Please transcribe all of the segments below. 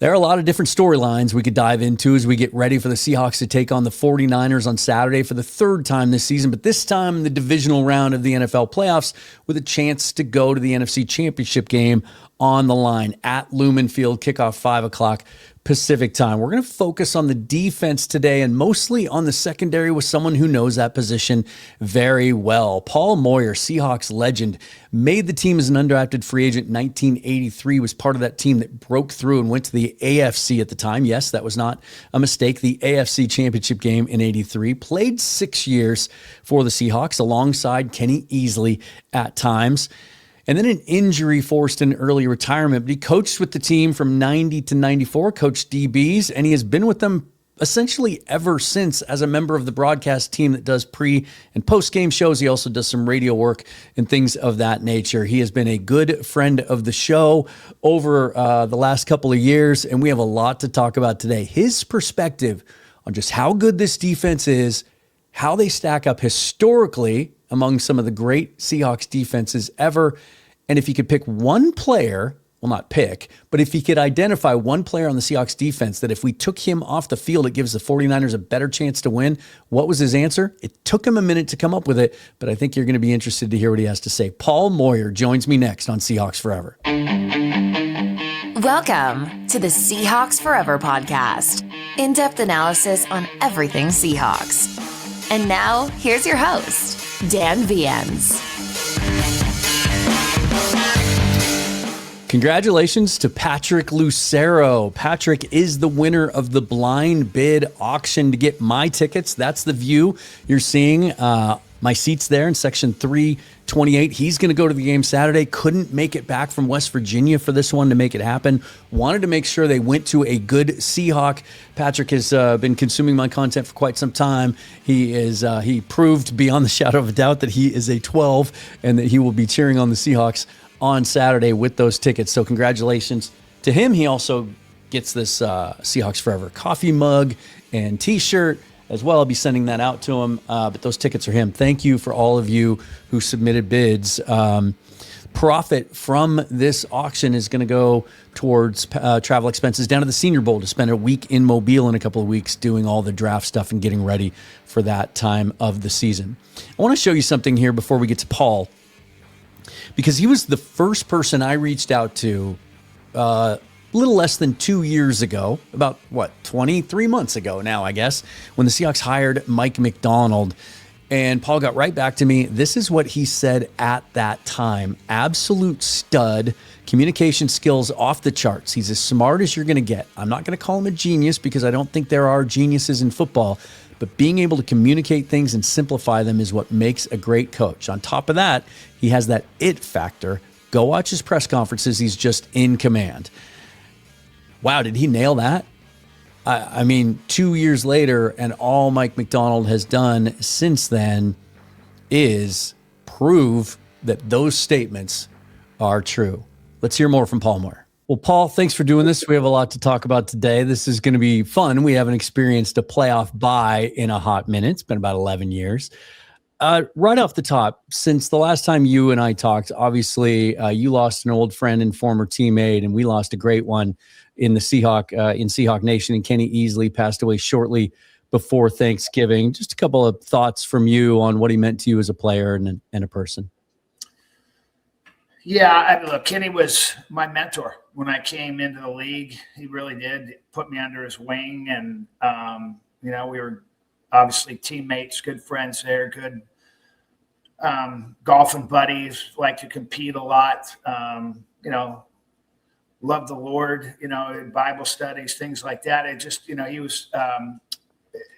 There are a lot of different storylines we could dive into as we get ready for the Seahawks to take on the 49ers on Saturday for the third time this season, but this time in the divisional round of the NFL playoffs with a chance to go to the NFC Championship game on the line at Lumen Field, kickoff 5 o'clock Pacific time. We're going to focus on the defense today and mostly on the secondary with someone who knows that position very well. Paul Moyer, Seahawks legend, made the team as an undrafted free agent in 1983, was part of that team that broke through and went to the AFC at the time. Yes, that was not a mistake. The AFC Championship game in 83. Played 6 years for the Seahawks alongside Kenny Easley at times. And then an injury forced an early retirement. But he coached with the team from 90 to 94, coached DBs, and he has been with them essentially ever since as a member of the broadcast team that does pre- and post-game shows. He also does some radio work and things of that nature. He has been a good friend of the show over the last couple of years, and we have a lot to talk about today. His perspective on just how good this defense is, how they stack up historically among some of the great Seahawks defenses ever. And if you could pick one player, well, not pick, but if he could identify one player on the Seahawks defense that if we took him off the field, it gives the 49ers a better chance to win, what was his answer? It took him a minute to come up with it, but I think you're going to be interested to hear what he has to say. Paul Moyer joins me next on Seahawks Forever. Welcome to the Seahawks Forever podcast. In-depth analysis on everything Seahawks. And now, here's your host, Dan Viens. Congratulations to Patrick Lucero. Patrick is the winner of the blind bid auction to get my tickets. That's the view you're seeing. My seat's there in section 328. He's going to go to the game Saturday. Couldn't make it back from West Virginia for this one to make it happen. Wanted to make sure they went to a good Seahawk. Patrick has been consuming my content for quite some time. He proved beyond the shadow of a doubt that he is a 12 and that he will be cheering on the Seahawks on Saturday with those tickets. So congratulations to him. He also gets this Seahawks Forever coffee mug and t-shirt as well. I'll be sending that out to him, but those tickets are him. Thank you for all of you who submitted bids. Profit from this auction is going to go towards travel expenses down to the Senior Bowl to spend a week in Mobile in a couple of weeks doing all the draft stuff and getting ready for that time of the season. I want to show you something here before we get to Paul, because he was the first person I reached out to a little less than 2 years ago, about 23 months ago now, I guess, when the Seahawks hired Mike Macdonald. And Paul got right back to me. This is what he said at that time. Absolute stud, communication skills off the charts. He's as smart as you're going to get. I'm not going to call him a genius because I don't think there are geniuses in football, but being able to communicate things and simplify them is what makes a great coach. On top of that, he has that it factor. Go watch his press conferences. He's just in command. Wow, did he nail that? I mean, 2 years later, and all Mike Macdonald has done since then is prove that those statements are true. Let's hear more from Paul Moyer. Well, Paul, thanks for doing this. We have a lot to talk about today. This is going to be fun. We haven't experienced a playoff bye in a hot minute. It's been about 11 years. Right off the top, since the last time you and I talked, obviously you lost an old friend and former teammate, and we lost a great one in the Seahawk Nation. And Kenny Easley passed away shortly before Thanksgiving. Just a couple of thoughts from you on what he meant to you as a player and a person. Yeah, look, Kenny was my mentor when I came into the league. He really did put me under his wing, and we were obviously teammates, good friends there, good golfing buddies, like to compete a lot. Love the Lord, Bible studies, things like that. It just, he was,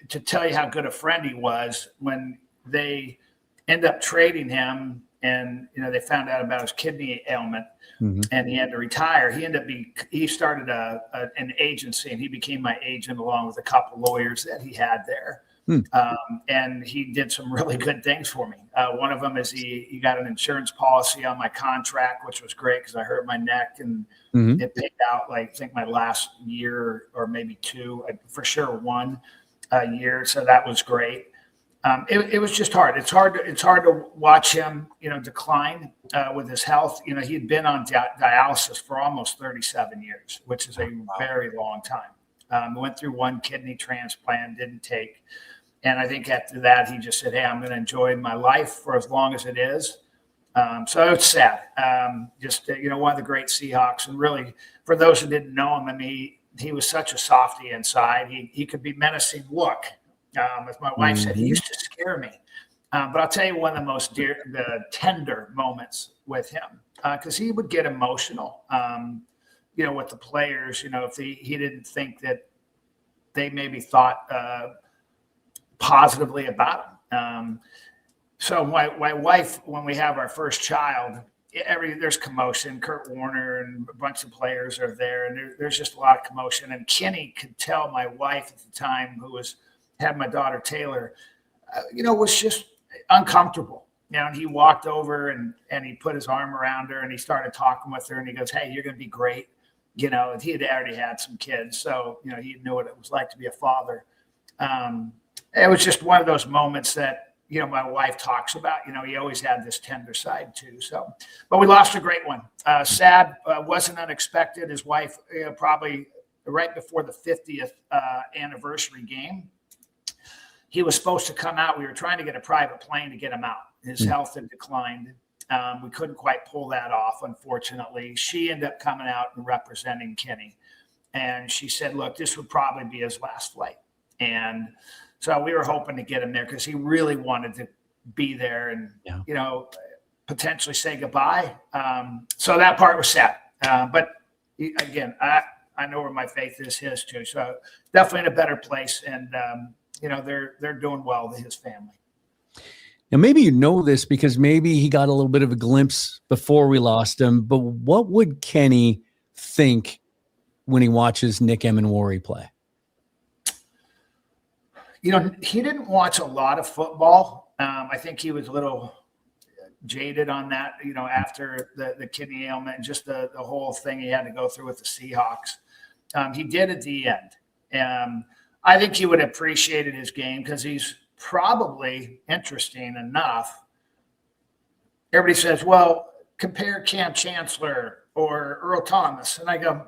to tell you how good a friend he was, when they end up trading him and, they found out about his kidney ailment, and he had to retire. He started an agency, and he became my agent along with a couple lawyers that he had there. And he did some really good things for me. One of them is he got an insurance policy on my contract, which was great because I hurt my neck, and it paid out I think my last year or maybe two, for sure 1 year. So that was great. It was just hard. It's hard to watch him, decline with his health. He had been on dialysis for almost 37 years, which is a very long time. Went through one kidney transplant, didn't take. And I think after that, he just said, hey, I'm going to enjoy my life for as long as it is. So it's sad. One of the great Seahawks. And really, for those who didn't know him, I mean, he was such a softie inside. He could be menacing look. As my wife said, he used to scare me. But I'll tell you one of the tender moments with him, because he would get emotional, with the players, if he didn't think that they maybe thought positively about him. So my wife, when we have our first child, there's commotion. Kurt Warner and a bunch of players are there, and there's just a lot of commotion. And Kenny could tell my wife at the time, who had my daughter Taylor, was just uncomfortable. And he walked over and he put his arm around her and he started talking with her and he goes, hey, you're going to be great. He had already had some kids. So, he knew what it was like to be a father. It was just one of those moments that, my wife talks about. He always had this tender side too. So, but we lost a great one. Sad, wasn't unexpected. His wife, probably right before the 50th anniversary game, he was supposed to come out. We were trying to get a private plane to get him out. His health had declined. We couldn't quite pull that off, unfortunately. She ended up coming out and representing Kenny. And she said, look, this would probably be his last flight. And so we were hoping to get him there because he really wanted to be there and, potentially say goodbye. So that part was sad. But again, I know where my faith is, his too. So definitely in a better place. And, they're doing well to his family. Now, maybe you know this because maybe he got a little bit of a glimpse before we lost him, but what would Kenny think when he watches Nick Emenwari play? He didn't watch a lot of football. I think he was a little jaded on that, after the kidney ailment and just the whole thing he had to go through with the Seahawks. He did at the end. I think he would have appreciated his game because he's probably, interesting enough, everybody says, well, compare Cam Chancellor or Earl Thomas. And I go,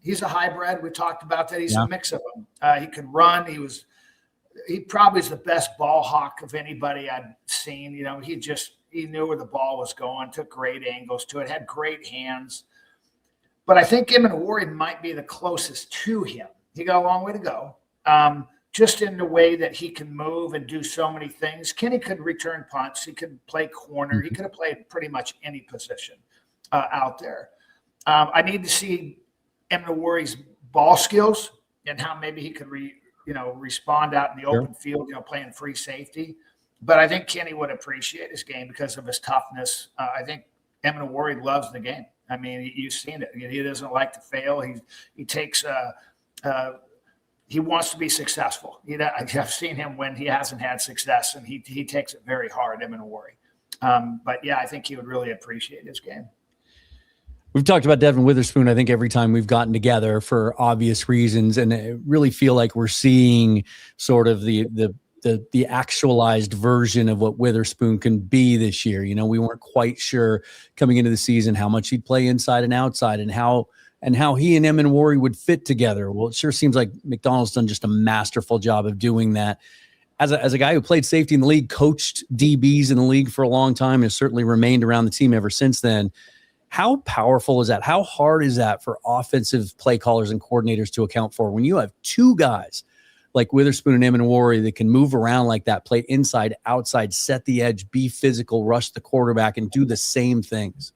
he's a hybrid. We talked about that. He's a mix of them. He could run. He probably is the best ball hawk of anybody I've seen. He knew where the ball was going, took great angles to it, had great hands. But I think Emenwari might be the closest to him. He got a long way to go. Just in the way that he can move and do so many things. Kenny could return punts. He could play corner. He could have played pretty much any position out there. I need to see Emenwari's ball skills and how maybe he could respond out in the open field, playing free safety. But I think Kenny would appreciate his game because of his toughness. I think Emenwari loves the game. I mean, you've seen it. He doesn't like to fail. He takes he wants to be successful. I've seen him when he hasn't had success, and he takes it very hard, Emenwari. But yeah, I think he would really appreciate his game. We've talked about Devin Witherspoon, I think, every time we've gotten together for obvious reasons, and I really feel like we're seeing sort of the actualized version of what Witherspoon can be this year. We weren't quite sure coming into the season how much he'd play inside and outside and how he and Emenwari would fit together. Well, it sure seems like McDonald's done just a masterful job of doing that. As a guy who played safety in the league, coached DBs in the league for a long time, and has certainly remained around the team ever since then, how powerful is that? How hard is that for offensive play callers and coordinators to account for when you have two guys like Witherspoon and Emenwari that can move around like that, play inside, outside, set the edge, be physical, rush the quarterback, and do the same things?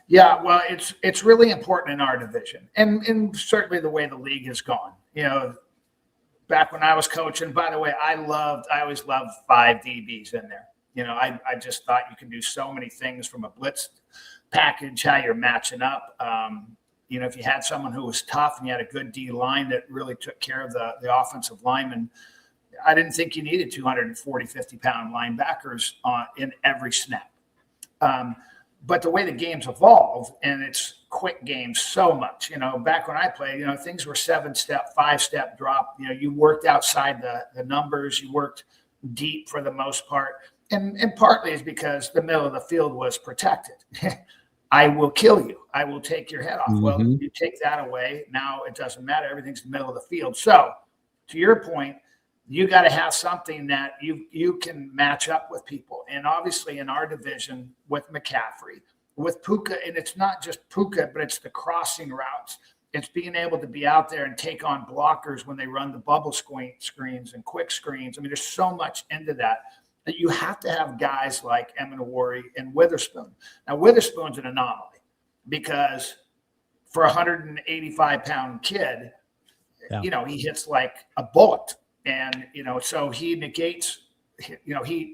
Yeah, well, it's really important in our division, and certainly the way the league has gone. Back when I was coaching, by the way, I always loved 5 DBs in there. I just thought you can do so many things from a blitz package, how you're matching up. If you had someone who was tough and you had a good D line that really took care of the offensive lineman, I didn't think you needed 240, 50-pound linebackers in every snap. But the way the game's evolved, and it's quick games so much, back when I played, things were 7-step, 5-step drop. You worked outside the numbers. You worked deep for the most part. And partly is because the middle of the field was protected. I will kill you. I will take your head off. Mm-hmm. Well, you take that away. Now it doesn't matter. Everything's in the middle of the field. So to your point, you got to have something that you can match up with people. And obviously in our division with McCaffrey, with Puka, and it's not just Puka, but it's the crossing routes. It's being able to be out there and take on blockers when they run the bubble screens and quick screens. I mean, there's so much into that you have to have guys like Amenawari and Witherspoon. Now, Witherspoon's an anomaly because for a 185-pound kid, he hits like a bullet. And, so he negates,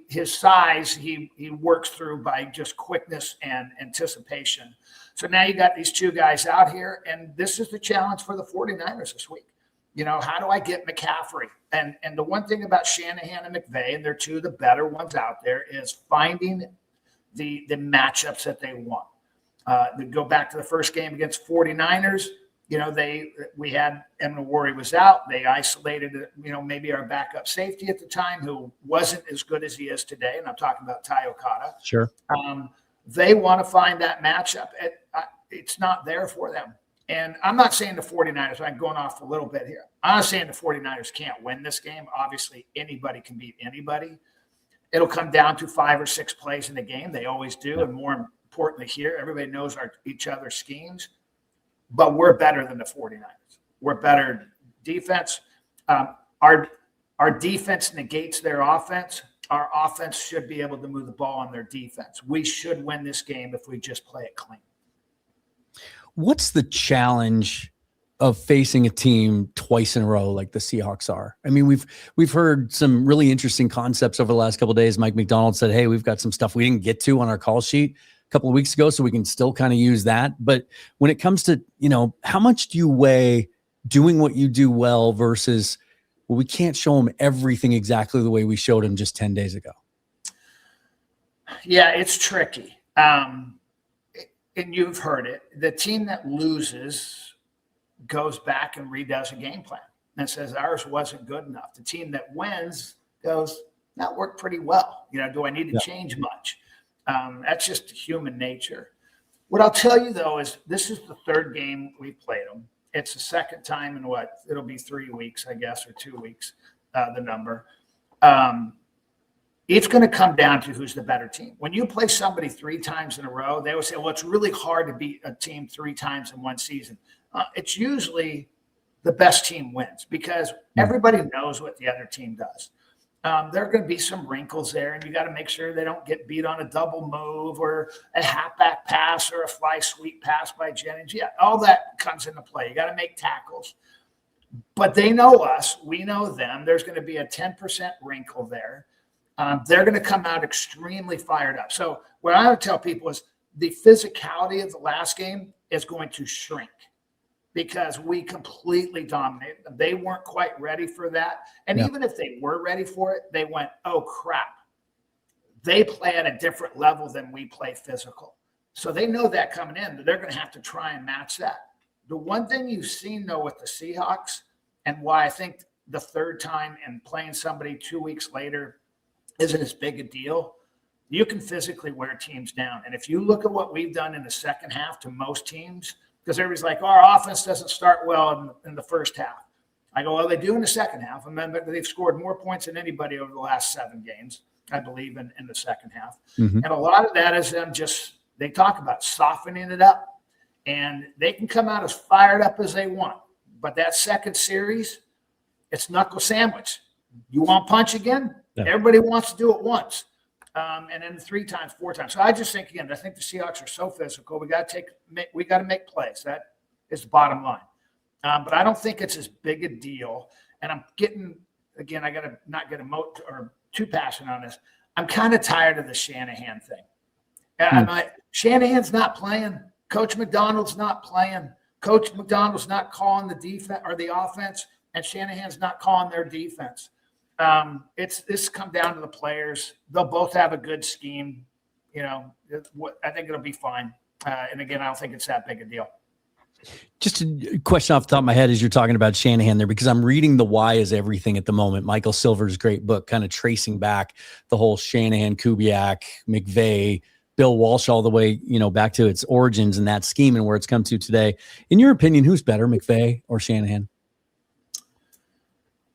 his size, he works through by just quickness and anticipation. So now you got these two guys out here, and this is the challenge for the 49ers this week. How do I get McCaffrey? And the one thing about Shanahan and McVay, and they're two of the better ones out there, is finding the matchups that they want. To go back to the first game against 49ers, we had Amenawari was out. They isolated, maybe our backup safety at the time, who wasn't as good as he is today. And I'm talking about Ty Okada. Sure. They want to find that matchup. It's not there for them. And I'm not saying the 49ers, I'm going off a little bit here. I'm not saying the 49ers can't win this game. Obviously, anybody can beat anybody. It'll come down to 5 or 6 plays in the game. They always do. And more importantly here, everybody knows each other's schemes. But we're better than the 49ers. We're better defense. Our defense negates their offense. Our offense should be able to move the ball on their defense. We should win this game if we just play it clean. What's the challenge of facing a team twice in a row like the Seahawks are? I mean, we've heard some really interesting concepts over the last couple of days. Mike McDonald said, hey, we've got some stuff we didn't get to on our call sheet a couple of weeks ago, so we can still kind of use that. But when it comes to, how much do you weigh doing what you do well versus, well, we can't show them everything exactly the way we showed them just 10 days ago? Yeah, it's tricky. And you've heard it. The team that loses goes back and redoes a game plan and says ours wasn't good enough. The team that wins goes, that worked pretty well. Do I need to change much? That's just human nature. What I'll tell you, though, is this is the third game we played them. It's the second time in it'll be 3 weeks, I guess, or 2 weeks, the number. It's going to come down to who's the better team. When you play somebody 3 times in a row, they always say, well, it's really hard to beat a team 3 times in one season. It's usually the best team wins because everybody knows what the other team does. There are going to be some wrinkles there, and you got to make sure they don't get beat on a double move or a halfback pass or a fly sweep pass by Jennings. Yeah, all that comes into play. You got to make tackles. But they know us. We know them. There's going to be a 10% wrinkle there. They're going to come out extremely fired up. So what I would tell people is the physicality of the last game is going to shrink because we completely dominated them. They weren't quite ready for that. And even if they were ready for it, they went, oh, crap. They play at a different level than we play physical. So they know that coming in, they're going to have to try and match that. The one thing you've seen, though, with the Seahawks and why I think the third time and playing somebody 2 weeks later isn't as big a deal, you can physically wear teams down. And if you look at what we've done in the second half to most teams, because everybody's like, oh, our offense doesn't start well in the first half. I go, well, they do in the second half. And then they've scored more points than anybody over the last 7 games, I believe, in the second half. Mm-hmm. And a lot of that is them they talk about softening it up. And they can come out as fired up as they want. But that second series, it's knuckle sandwich. You want punch again? Yeah. Everybody wants to do it once. And then 3 times, 4 times. So I just think, again, I think the Seahawks are so physical. We got to make plays. That is the bottom line. But I don't think it's as big a deal. And I'm getting, again, I got to not get too passionate on this. I'm kind of tired of the Shanahan thing. And I'm like, Shanahan's not playing. Coach McDonald's not playing. Coach McDonald's not calling the defense or the offense, and Shanahan's not calling their defense. This come down to the players. They'll both have a good scheme. I think it'll be fine. And again, I don't think it's that big a deal. Just a question off the top of my head as you're talking about Shanahan there, because I'm reading The Why is Everything at the moment. Michael Silver's great book, kind of tracing back the whole Shanahan, Kubiak, McVay, Bill Walsh, all the way, back to its origins and that scheme and where it's come to today. In your opinion, who's better, McVay or Shanahan?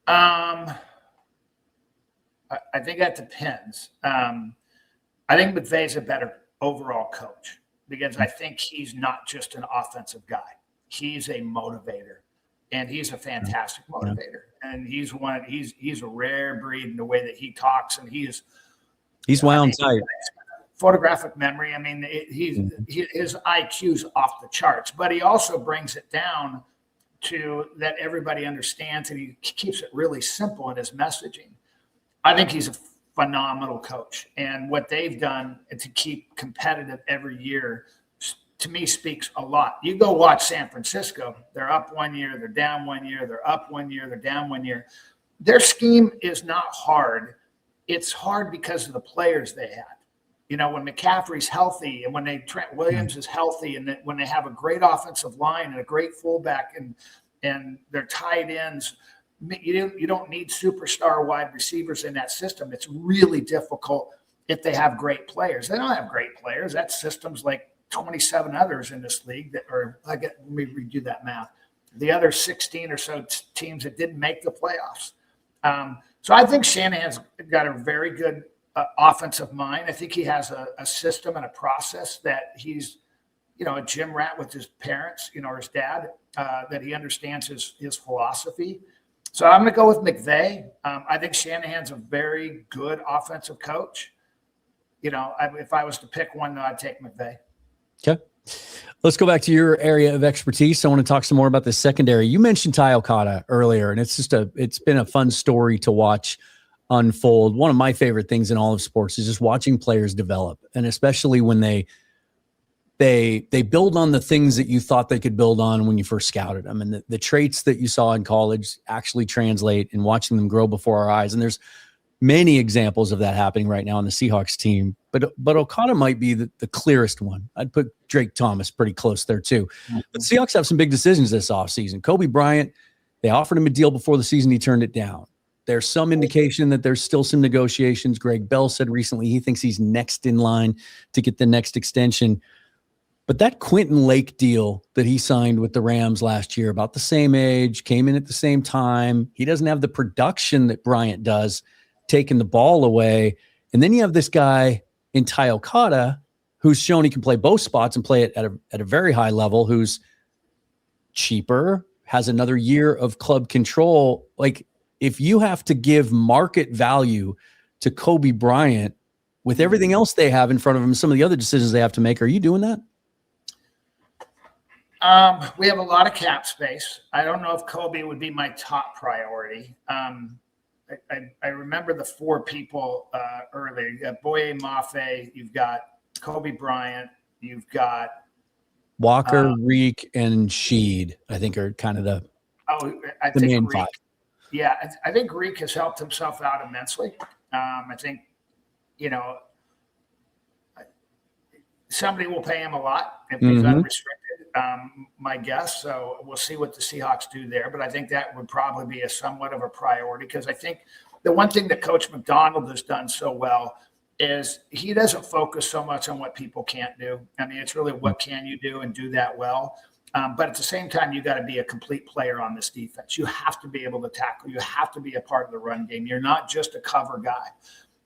I think that depends. I think McVay's a better overall coach because I think he's not just an offensive guy. He's a motivator, and he's a fantastic motivator. And he's a rare breed in the way that he talks, and he's wound tight. Photographic memory. I mean, his IQ's off the charts, but he also brings it down to that everybody understands, and he keeps it really simple in his messaging. I think he's a phenomenal coach, and what they've done to keep competitive every year, to me, speaks a lot. You go watch San Francisco. They're up 1 year, they're down 1 year, they're up 1 year, they're down 1 year. Their scheme is not hard. It's hard because of the players they had. When McCaffrey's healthy and when Trent Williams is healthy and when they have a great offensive line and a great fullback and their tight ends, you don't need superstar wide receivers in that system. It's really difficult if they have great players. They don't have great players. That system's like 27 others in this league let me redo that math. The other 16 or so teams that didn't make the playoffs. So I think Shanahan's got a very good offensive mind. I think he has a system and a process that he's, a gym rat with his parents, or his dad, that he understands his philosophy. So I'm going to go with McVay. I think Shanahan's a very good offensive coach. If I was to pick one, I'd take McVay. Okay. Let's go back to your area of expertise. I want to talk some more about the secondary. You mentioned Ty Okada earlier, and it's been a fun story to watch unfold. One of my favorite things in all of sports is just watching players develop, and especially when they build on the things that you thought they could build on when you first scouted them, and the traits that you saw in college actually translate and watching them grow before our eyes. And there's many examples of that happening right now on the Seahawks team, but Okada might be the clearest one. I'd put Drake Thomas pretty close there too. But Seahawks have some big decisions this offseason. Coby Bryant, they offered him a deal before the season. He turned it down. There's some indication that there's still some negotiations. Greg Bell said recently he thinks he's next in line to get the next extension. But that Quentin Lake deal that he signed with the Rams last year, about the same age, came in at the same time. He doesn't have the production that Bryant does, taking the ball away. And then you have this guy in Ty Okada who's shown he can play both spots and play it at a very high level, who's cheaper, has another year of club control. Like, if you have to give market value to Coby Bryant with everything else they have in front of them, some of the other decisions they have to make, are you doing that? We have a lot of cap space. I don't know if Coby would be my top priority. I remember the four people earlier. You got Boye Mafe, you've got Coby Bryant, you've got Walker, Riq, and Sheed, I think, are kind of the main Riq, five. Yeah, I think Riq has helped himself out immensely. I think, somebody will pay him a lot if he's unrestricted, my guess. So we'll see what the Seahawks do there. But I think that would probably be somewhat of a priority, because I think the one thing that Coach McDonald has done so well is he doesn't focus so much on what people can't do. I mean, it's really what can you do and do that well. But at the same time, you got to be a complete player on this defense. You have to be able to tackle. You have to be a part of the run game. You're not just a cover guy.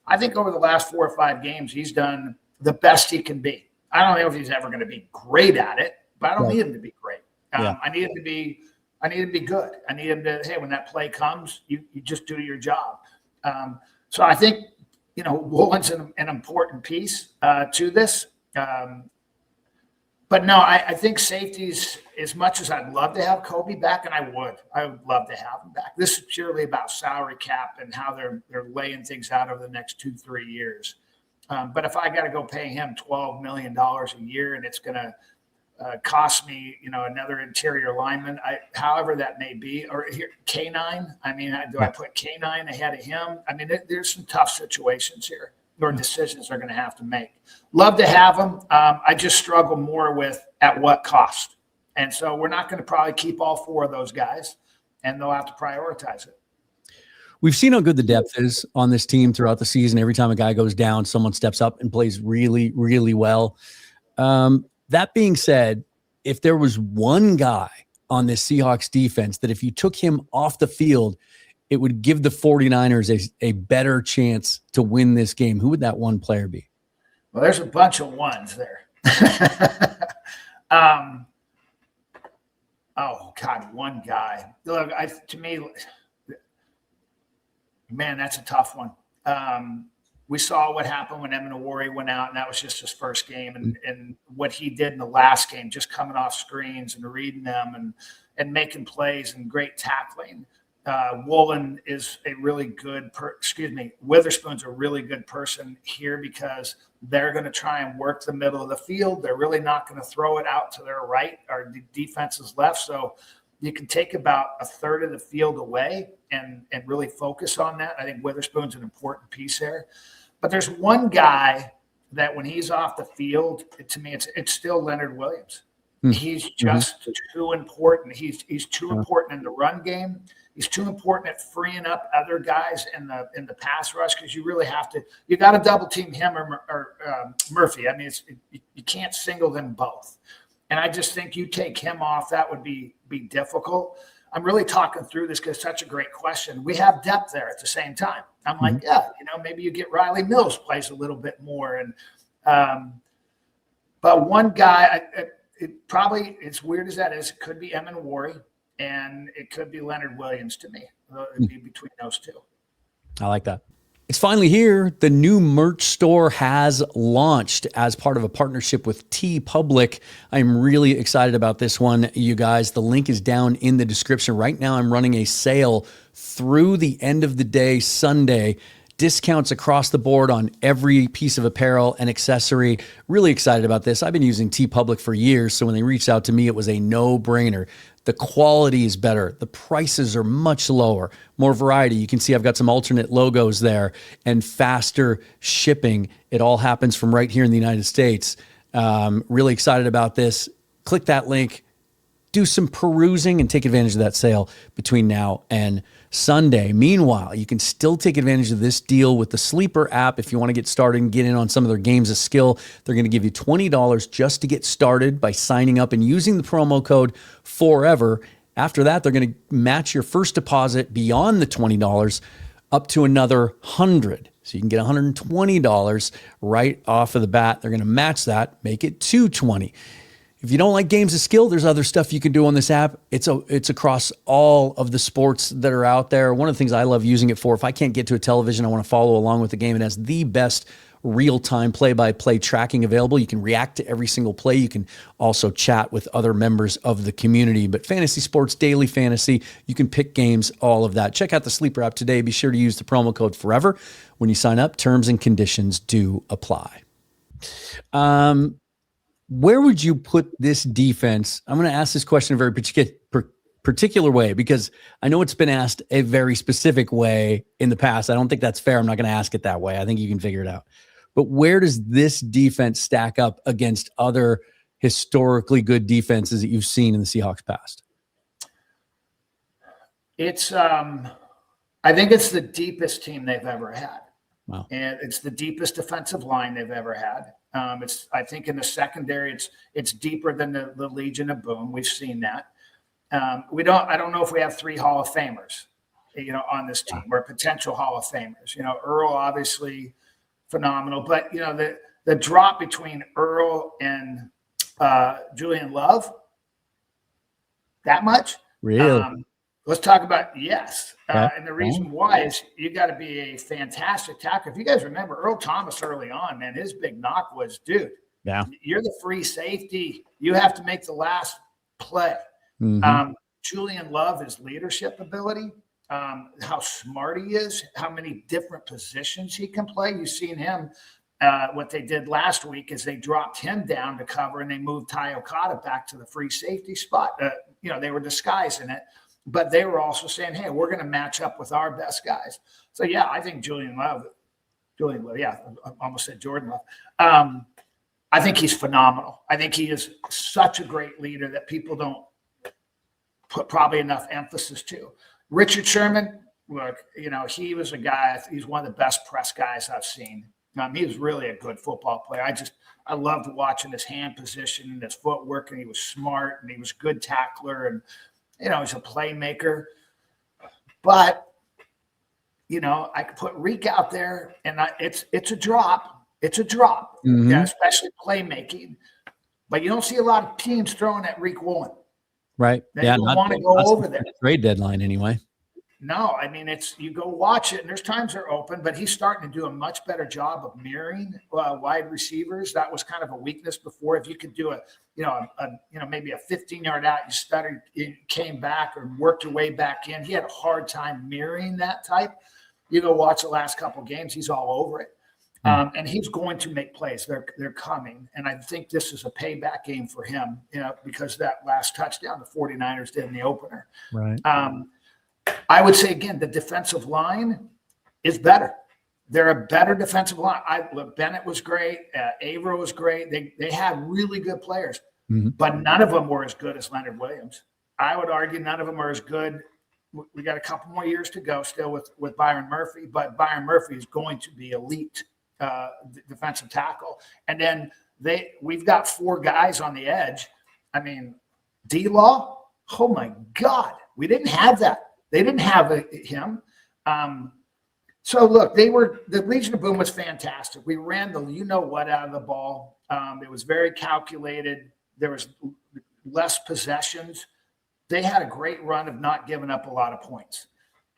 I think over the last 4 or 5 games, he's done the best he can be. I don't know if he's ever going to be great at it, but I don't need him to be great. I need him to be good. I need him to, hey, when that play comes, you just do your job. So I think, Woolen's an important piece to this. But no, I think safeties, as much as I'd love to have Coby back, and I would love to have him back. This is purely about salary cap and how they're laying things out over the next 2-3 years. But if I got to go pay him $12 million a year and it's going to cost me, another interior lineman, however that may be, or here, K9. I mean, do I put K9 ahead of him? I mean, there's some tough situations here or decisions they're going to have to make. Love to have him. I just struggle more with at what cost. And so we're not going to probably keep all 4 of those guys, and they'll have to prioritize it. We've seen how good the depth is on this team throughout the season. Every time a guy goes down, someone steps up and plays really, really well. That being said, if there was one guy on this Seahawks defense that if you took him off the field, it would give the 49ers a better chance to win this game, who would that one player be? Well, there's a bunch of ones there. Oh, God, one guy. Look, to me, man, that's a tough one. We saw what happened when Amenawari went out, and that was just his first game. And what he did in the last game, just coming off screens and reading them and making plays and great tackling. Woolen is a really good Witherspoon's a really good person here because they're going to try and work the middle of the field. They're really not going to throw it out to their right or the defense's left. So you can take about a third of the field away and really focus on that. I think Witherspoon's an important piece there. But there's one guy that when he's off the field, to me, it's still Leonard Williams. He's just too important. He's too important in the run game. He's too important at freeing up other guys in the pass rush because you really have to. You got to double team him or Murphy. I mean, you can't single them both. And I just think you take him off, that would be difficult. I'm really talking through this because it's such a great question. We have depth there at the same time. I'm like, yeah, maybe you get Riley Mills plays a little bit more, but one guy. It's weird as that is, it could be Amenawari and it could be Leonard Williams to me. It'd be between those two. I like that. It's finally here. The new merch store has launched as part of a partnership with TeePublic. I'm really excited about this one, you guys. The link is down in the description. Right now, I'm running a sale through the end of the day, Sunday. Discounts across the board on every piece of apparel and accessory. Really excited about this. I've been using TeePublic for years, so when they reached out to me, it was a no-brainer. The quality is better. The prices are much lower. More variety. You can see I've got some alternate logos there and faster shipping. It all happens from right here in the United States. Really excited about this. Click that link. Do some perusing and take advantage of that sale between now and Sunday. Meanwhile, you can still take advantage of this deal with the Sleeper app if you want to get started and get in on some of their games of skill. They're going to give you $20 just to get started by signing up and using the promo code FOREVER. After that, they're going to match your first deposit beyond the $20 up to another $100. So you can get $120 right off of the bat. They're going to match that, make it $220. If you don't like games of skill, there's other stuff you can do on this app. It's across all of the sports that are out there. One of the things I love using it for, if I can't get to a television, I want to follow along with the game. It has the best real-time play-by-play tracking available. You can react to every single play. You can also chat with other members of the community. But fantasy sports, daily fantasy, you can pick games, all of that. Check out the Sleeper app today. Be sure to use the promo code FOREVER when you sign up. Terms and conditions do apply. Where would you put this defense? I'm going to ask this question in a very particular way because I know it's been asked a very specific way in the past. I don't think that's fair. I'm not going to ask it that way. I think you can figure it out. But where does this defense stack up against other historically good defenses that you've seen in the Seahawks past? It's, I think it's the deepest team they've ever had. Wow. And it's the deepest defensive line they've ever had. I think in the secondary, it's deeper than the Legion of Boom. We've seen that. I don't know if we have 3 Hall of Famers, on this team or potential Hall of Famers. Earl, obviously phenomenal, but the drop between Earl and Julian Love, that much? Really? Let's talk about and the reason why is you got to be a fantastic tackler. If you guys remember Earl Thomas early on, man, his big knock was, dude, you're the free safety. You have to make the last play. Julian Love, his leadership ability, how smart he is, how many different positions he can play. You've seen him. What they did last week is they dropped him down to cover and they moved Ty Okada back to the free safety spot. They were disguising it. But they were also saying, hey, we're going to match up with our best guys. So, I think Julian Love, I almost said Jordan Love. I think he's phenomenal. I think he is such a great leader that people don't put probably enough emphasis to. Richard Sherman, look, he was a guy, he's one of the best press guys I've seen. He was really a good football player. I loved watching his hand position and his footwork, and he was smart, and he was a good tackler, and, he's a playmaker. But, I could put Riq out there, and it's a drop. It's a drop, yeah, especially playmaking. But you don't see a lot of teams throwing at Riq Woolen. Right. They don't want to go over there. Trade deadline anyway. No, I mean, you go watch it, and there's times they're open, but he's starting to do a much better job of mirroring wide receivers. That was kind of a weakness before. If you could do maybe a 15-yard out, you came back or worked your way back in. He had a hard time mirroring that type. You go watch the last couple of games, he's all over it. And he's going to make plays. They're coming. And I think this is a payback game for him, because that last touchdown the 49ers did in the opener. Right. I would say, again, the defensive line is better. They're a better defensive line. Bennett was great. Averill was great. They had really good players, but none of them were as good as Leonard Williams. I would argue none of them are as good. We got a couple more years to go still with Byron Murphy, but Byron Murphy is going to be elite defensive tackle. And then we've got 4 guys on the edge. I mean, D-Law, oh my God, we didn't have that. They didn't have him. So look, the Legion of Boom was fantastic. We ran the out of the ball. It was very calculated. There was less possessions. They had a great run of not giving up a lot of points,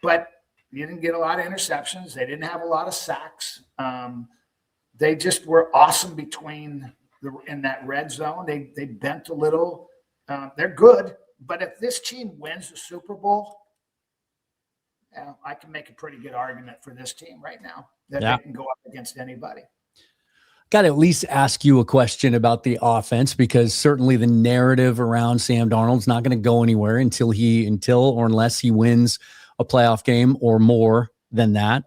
but you didn't get a lot of interceptions. They didn't have a lot of sacks. They just were awesome in that red zone. They bent a little. They're good, but if this team wins the Super Bowl, I can make a pretty good argument for this team right now that they can go up against anybody. Got to at least ask you a question about the offense, because certainly the narrative around Sam Darnold's not going to go anywhere until or unless he wins a playoff game or more than that.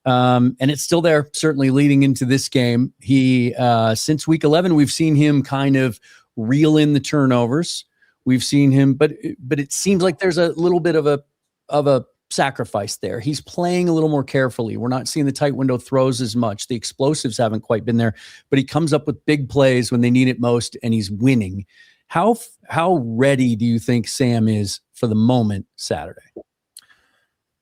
And it's still there, certainly leading into this game. He, since week 11, we've seen him kind of reel in the turnovers. We've seen him, but it seems like there's a little bit of a sacrifice there. He's playing a little more carefully. We're not seeing the tight window throws as much. The explosives haven't quite been there, but he comes up with big plays when they need it most, and he's winning. How ready do you think Sam is for the moment Saturday?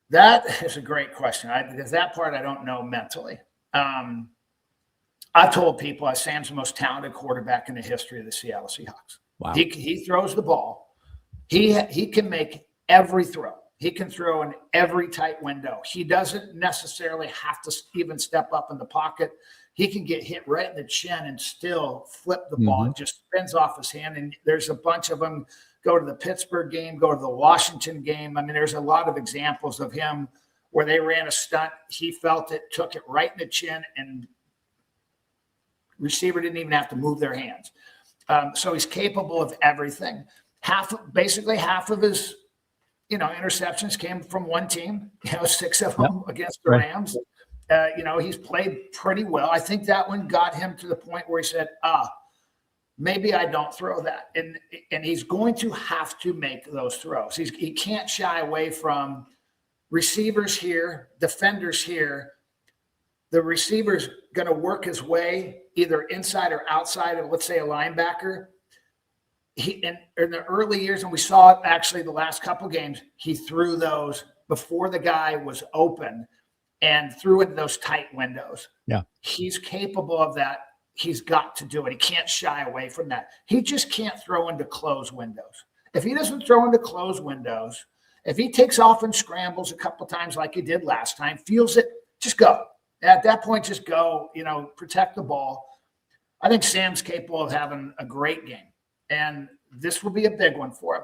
That is a great question. Because that part I don't know mentally. I've told people Sam's the most talented quarterback in the history of the Seattle Seahawks. Wow. He throws the ball. He can make every throw. He can throw in every tight window. He doesn't necessarily have to even step up in the pocket. He can get hit right in the chin and still flip the ball. It just spins off his hand. And there's a bunch of them. Go to the Pittsburgh game, go to the Washington game. I mean, there's a lot of examples of him where they ran a stunt. He felt it, took it right in the chin, and receiver didn't even have to move their hands. So he's capable of everything. Basically half of his interceptions came from one team, 6 of them against the Rams. He's played pretty well. I think that one got him to the point where he said, maybe I don't throw that. And he's going to have to make those throws. He can't shy away from receivers here, defenders here. The receiver's going to work his way either inside or outside of, let's say, a linebacker. In the early years, and we saw it actually the last couple of games, he threw those before the guy was open and threw into those tight windows. Yeah. He's capable of that. He's got to do it. He can't shy away from that. He just can't throw into closed windows. If he doesn't throw into closed windows, if he takes off and scrambles a couple of times like he did last time, feels it, just go. At that point, just go, protect the ball. I think Sam's capable of having a great game. And this will be a big one for him.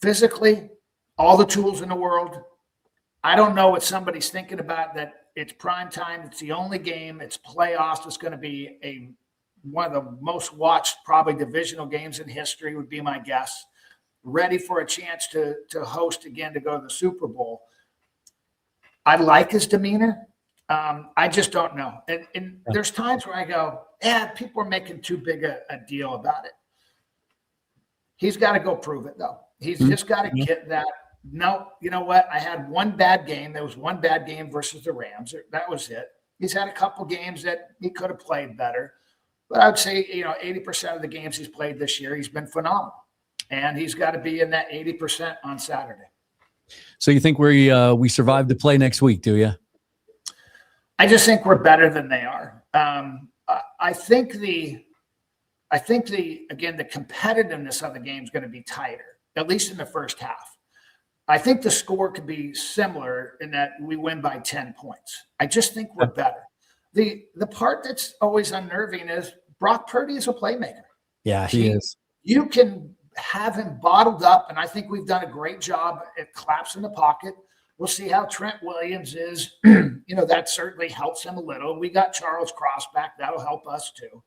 Physically, all the tools in the world. I don't know what somebody's thinking about, that it's prime time. It's the only game. It's playoffs. It's going to be one of the most watched, probably divisional games in history, would be my guess. Ready for a chance to host again, to go to the Super Bowl. I like his demeanor. I just don't know. And there's times where I go, people are making too big a deal about it. He's got to go prove it, though. He's just got to get that. No, you know what? I had one bad game. There was one bad game versus the Rams. That was it. He's had a couple games that he could have played better. But I would say, 80% of the games he's played this year, he's been phenomenal. And he's got to be in that 80% on Saturday. So you think we survive to play next week, do you? I just think we're better than they are. I think the competitiveness of the game is going to be tighter, at least in the first half. I think the score could be similar in that we win by 10 points. I just think we're better. The part that's always unnerving is Brock Purdy is a playmaker. Yeah, he is. You can have him bottled up, and I think we've done a great job at collapsing the pocket. We'll see how Trent Williams is. That certainly helps him a little. We got Charles Cross back. That'll help us too.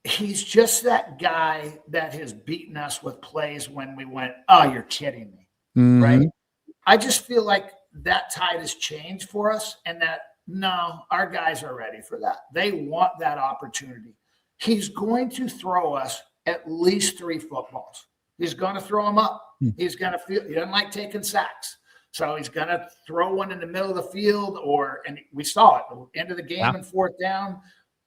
He's just that guy that has beaten us with plays when we went, oh, you're kidding me, right? I just feel like that tide has changed for us, and that, no, our guys are ready for that. They want that opportunity. He's going to throw us at least 3 footballs. He's going to throw them up. He's going to feel, he doesn't like taking sacks. So he's going to throw one in the middle of the field, and we saw it, end of the game and 4th down.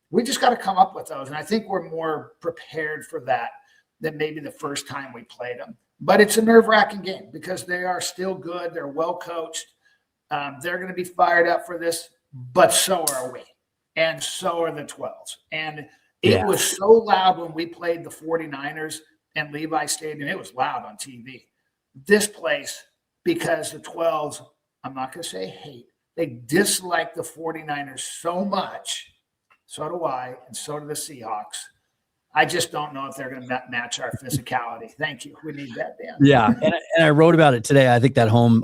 We just got to come up with those. And I think we're more prepared for that than maybe the first time we played them. But it's a nerve-wracking game because they are still good. They're well coached. They're going to be fired up for this, but so are we. And so are the 12s. And it was so loud when we played the 49ers and Levi Stadium. It was loud on TV. This place, because the 12s, I'm not going to say hate, they dislike the 49ers so much. So do I, and so do the Seahawks. I just don't know if they're going to match our physicality. Thank you. We need that, Dan. Yeah, and I wrote about it today. I think that home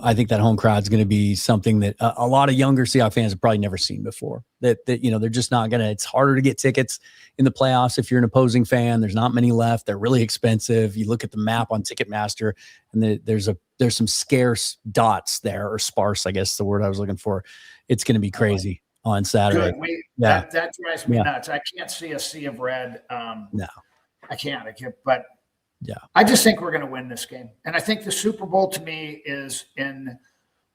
crowd is going to be something that a lot of younger Seahawks fans have probably never seen before. That they're just not going to. It's harder to get tickets in the playoffs if you're an opposing fan. There's not many left. They're really expensive. You look at the map on Ticketmaster, and there's some scarce dots there, or sparse, I guess is the word I was looking for. It's going to be crazy on Saturday. Good. That drives me nuts. I can't see a sea of red. No, I can't. But yeah, I just think we're going to win this game. And I think the Super Bowl to me is in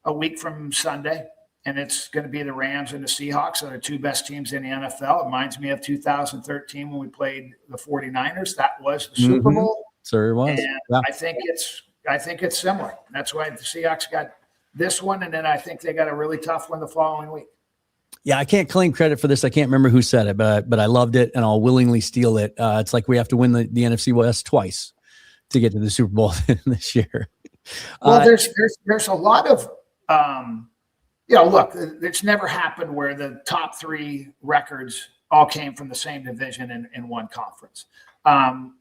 a week from Sunday, and it's going to be the Rams and the Seahawks. They're the 2 best teams in the NFL. It reminds me of 2013 when we played the 49ers. That was the Super Bowl. Sure it was. And I think it's similar. That's why the Seahawks got this one, and then I think they got a really tough one the following week. Yeah, I can't claim credit for this. I can't remember who said it, but I loved it, and I'll willingly steal it. It's like we have to win the NFC West twice to get to the Super Bowl this year. Well, there's a lot of look, it's never happened where the top 3 records all came from the same division in one conference. I'm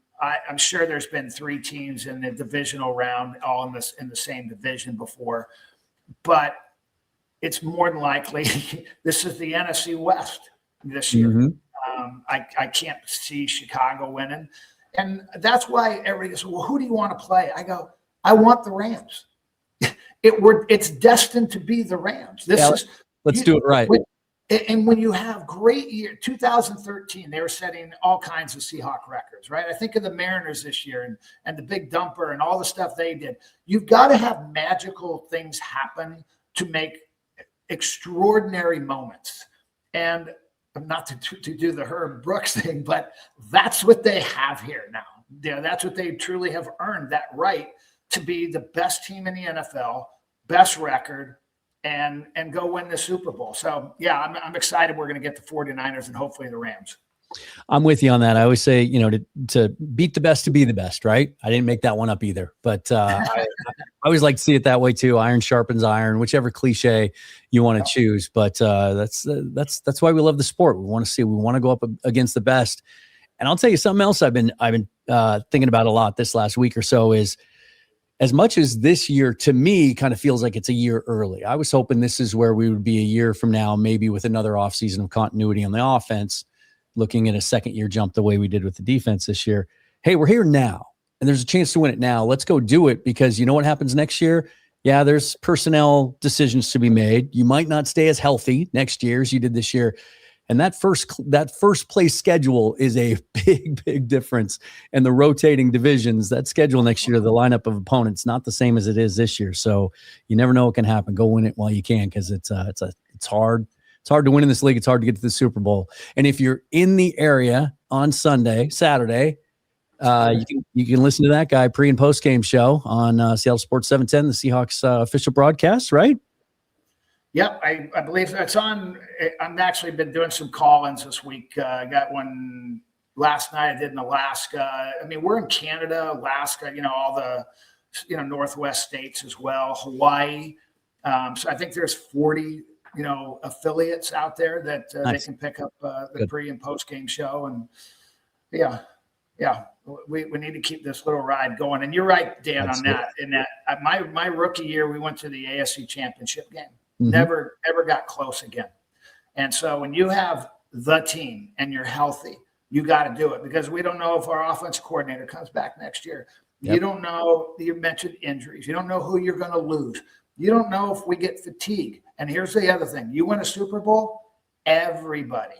sure there's been 3 teams in the divisional round all in the same division before, but it's more than likely this is the NFC West this year. I can't see Chicago winning. And that's why everybody goes, well, who do you want to play? I go, I want the Rams. It's destined to be the Rams. Let's do it right. And when you have great year, 2013, they were setting all kinds of Seahawk records, right? I think of the Mariners this year and the big dumper and all the stuff they did. You've got to have magical things happen to make extraordinary moments. And not to do the Herb Brooks thing, but that's what they have here now. Yeah, that's what they truly have earned, that right to be the best team in the NFL, best record, and go win the Super Bowl. So, yeah, I'm excited we're going to get the 49ers and hopefully the Rams. I'm with you on that. I always say, to beat the best to be the best, right? I didn't make that one up either, but I always like to see it that way too. Iron sharpens iron, whichever cliche you want to choose. But that's why we love the sport. We want to go up against the best. And I'll tell you something else I've been thinking about a lot this last week or so is, as much as this year to me kind of feels like it's a year early. I was hoping this is where we would be a year from now, maybe with another offseason of continuity on the offense, looking at a second-year jump the way we did with the defense this year. Hey, we're here now, and there's a chance to win it now. Let's go do it, because you know what happens next year? Yeah, there's personnel decisions to be made. You might not stay as healthy next year as you did this year. And that first place schedule is a big difference. And the rotating divisions, that schedule next year, the lineup of opponents, not the same as it is this year. So you never know what can happen. Go win it while you can, because it's hard. It's hard to win in this league. It's hard to get to the Super Bowl. And if you're in the area on Saturday, you can listen to that guy pre and post game show on Seattle Sports 710, the Seahawks official broadcast, right? Yep, I believe that's on. I've actually been doing some call-ins this week. I got one last night I did in Alaska. I mean, we're in Canada, Alaska, all the, Northwest states as well, Hawaii. So I think there's 40, affiliates out there that Nice. they can pick up the pre and post game show. And yeah, we need to keep this little ride going. And you're right, Dan, on that. In that my rookie year, we went to the AFC Championship game. Never ever got close again. And so when you have the team and you're healthy, you got to do it, because we don't know if our offensive coordinator comes back next year. Yep. You don't know. You mentioned injuries. You don't know who you're going to lose. You don't know if we get fatigue. And here's the other thing. You win a Super Bowl, everybody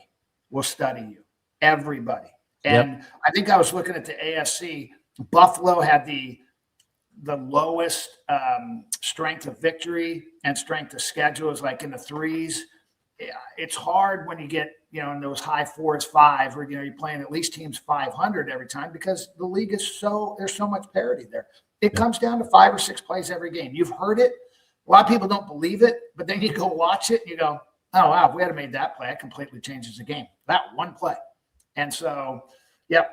will study you. Everybody. And I think I was looking at the AFC. Buffalo had the lowest strength of victory and strength of schedule is like in the 3s. It's hard when you get, in those high 4s, 5, or, you're playing at least teams 500 every time, because the league there's so much parity there. It comes down to 5 or 6 plays every game. You've heard it. A lot of people don't believe it, but then you go watch it and you go, oh, wow, if we had made that play, that completely changes the game. That one play. And so,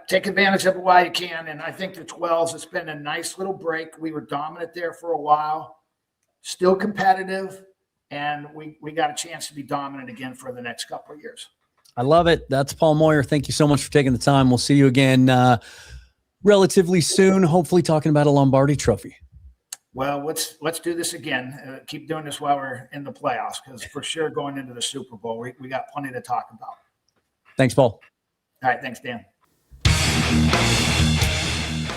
take advantage of it while you can. And I think the 12s, it's been a nice little break. We were dominant there for a while, still competitive, and we got a chance to be dominant again for the next couple of years. I love it. That's Paul Moyer. Thank you so much for taking the time. We'll see you again relatively soon, hopefully talking about a Lombardi trophy. Well, let's do this again. Keep doing this while we're in the playoffs, because for sure going into the Super Bowl, we got plenty to talk about. Thanks, Paul. All right. Thanks, Dan.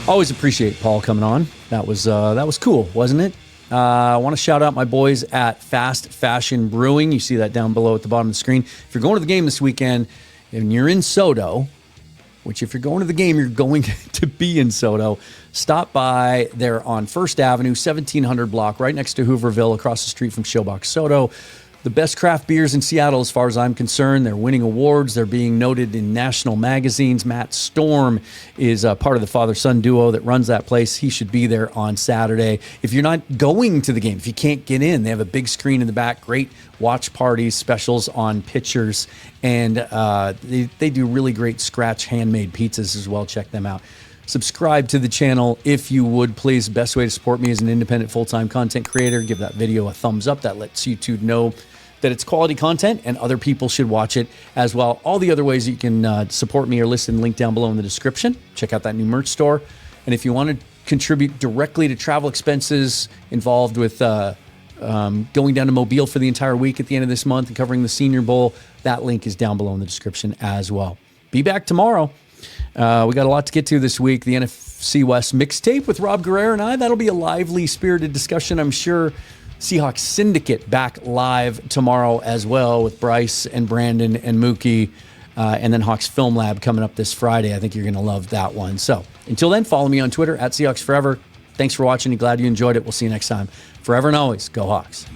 Always appreciate Paul coming on. That was cool, wasn't it? I want to shout out my boys at Fast Fashion Brewing. You see that down below at the bottom of the screen. If you're going to the game this weekend and you're in Soto, which if you're going to the game, you're going to be in Soto, stop by there on First Avenue, 1700 block, right next to Hooverville, across the street from Showbox Soto. The best craft beers in Seattle, as far as I'm concerned. They're winning awards. They're being noted in national magazines. Matt Storm is part of the father-son duo that runs that place. He should be there on Saturday. If you're not going to the game, if you can't get in, they have a big screen in the back, great watch parties, specials on pitchers, and they do really great scratch handmade pizzas as well. Check them out. Subscribe to the channel if you would, please. Best way to support me as an independent full-time content creator. Give that video a thumbs up. That lets YouTube know that it's quality content and other people should watch it as well. All the other ways you can support me are listed and linked down below in the description. Check out that new merch store. And if you want to contribute directly to travel expenses involved with going down to Mobile for the entire week at the end of this month and covering the Senior Bowl, that link is down below in the description as well. Be back tomorrow. We got a lot to get to this week. The NFC West mixtape with Rob Guerrero and I. That'll be a lively, spirited discussion, I'm sure. Seahawks Syndicate back live tomorrow as well with Bryce and Brandon and Mookie. And then Hawks Film Lab coming up this Friday. I think you're going to love that one. So until then, follow me on Twitter at Seahawks Forever. Thanks for watching. Glad you enjoyed it. We'll see you next time. Forever and always, go Hawks.